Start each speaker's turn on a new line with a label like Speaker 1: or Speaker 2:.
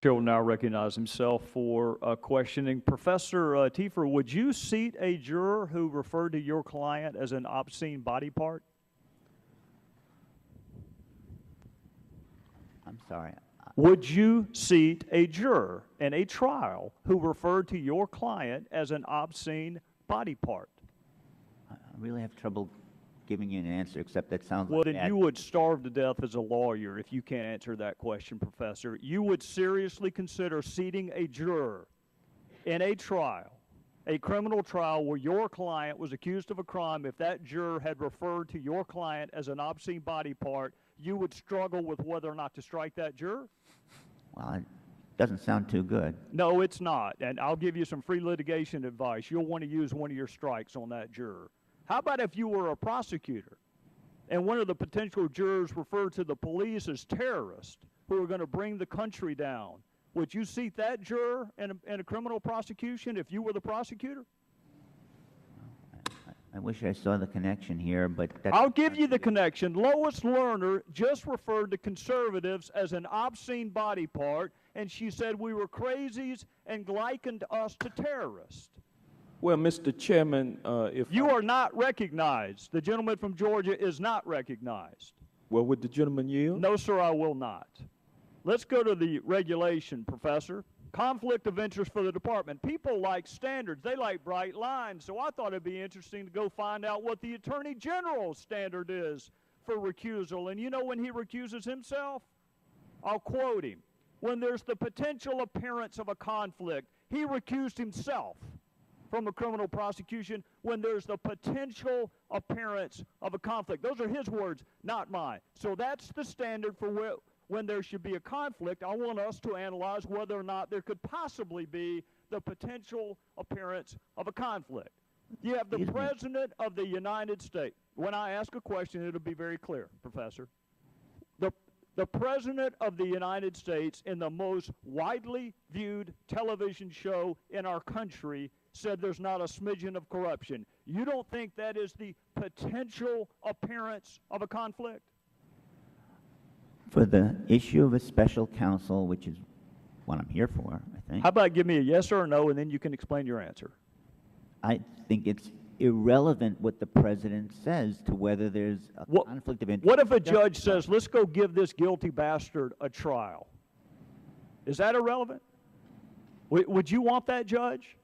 Speaker 1: Chair will now recognize himself for questioning. Professor Tiefer, would you seat a juror who referred to your client as an obscene body part?
Speaker 2: I'm sorry.
Speaker 1: Would you seat a juror in a trial who referred to your client as an obscene body part?
Speaker 2: I really have trouble giving you an answer, except that sounds
Speaker 1: well,
Speaker 2: like
Speaker 1: then
Speaker 2: that.
Speaker 1: you would starve to death as a lawyer if you can't answer that question, Professor. You would seriously consider seating a juror in a trial, a criminal trial where your client was accused of a crime. If that juror had referred to your client as an obscene body part, you would struggle with whether or not to strike that juror?
Speaker 2: Well, it doesn't sound too good.
Speaker 1: No, it's not. And I'll give you some free litigation advice. You'll want to use one of your strikes on that juror. How about if you were a prosecutor and one of the potential jurors referred to the police as terrorists who are going to bring the country down? Would you seat that juror in a criminal prosecution if you were the prosecutor?
Speaker 2: I wish I saw the connection here, but that's...
Speaker 1: I'll give you the connection. Lois Lerner just referred to conservatives as an obscene body part, and she said we were crazies and likened us to terrorists.
Speaker 3: Well, Mr. Chairman, if
Speaker 1: you are not recognized. The gentleman from Georgia is not recognized.
Speaker 3: Well, would the gentleman yield?
Speaker 1: No, sir, I will not. Let's go to the regulation, Professor. Conflict of interest for the department. People like standards. They like bright lines. So I thought it'd be interesting to go find out what the Attorney General's standard is for recusal. And you know when he recuses himself? I'll quote him. When there's the potential appearance of a conflict, he recused himself from a criminal prosecution when there's the potential appearance of a conflict. Those are his words, not mine. So that's the standard for when there should be a conflict. I want us to analyze whether or not there could possibly be the potential appearance of a conflict. You have the President of the United States. When I ask a question, it'll be very clear, Professor. The President of the United States, in the most widely viewed television show in our country, said there's not a smidgen of corruption. You don't think that is the potential appearance of a conflict?
Speaker 2: For the issue of a special counsel, which is what I'm here for, I think.
Speaker 1: How about give me a yes or a no, and then you can explain your answer.
Speaker 2: I think it's irrelevant what the President says to whether there's a conflict of interest.
Speaker 1: What if a judge says, let's go give this guilty bastard a trial? Is that irrelevant? Would you want that, Judge?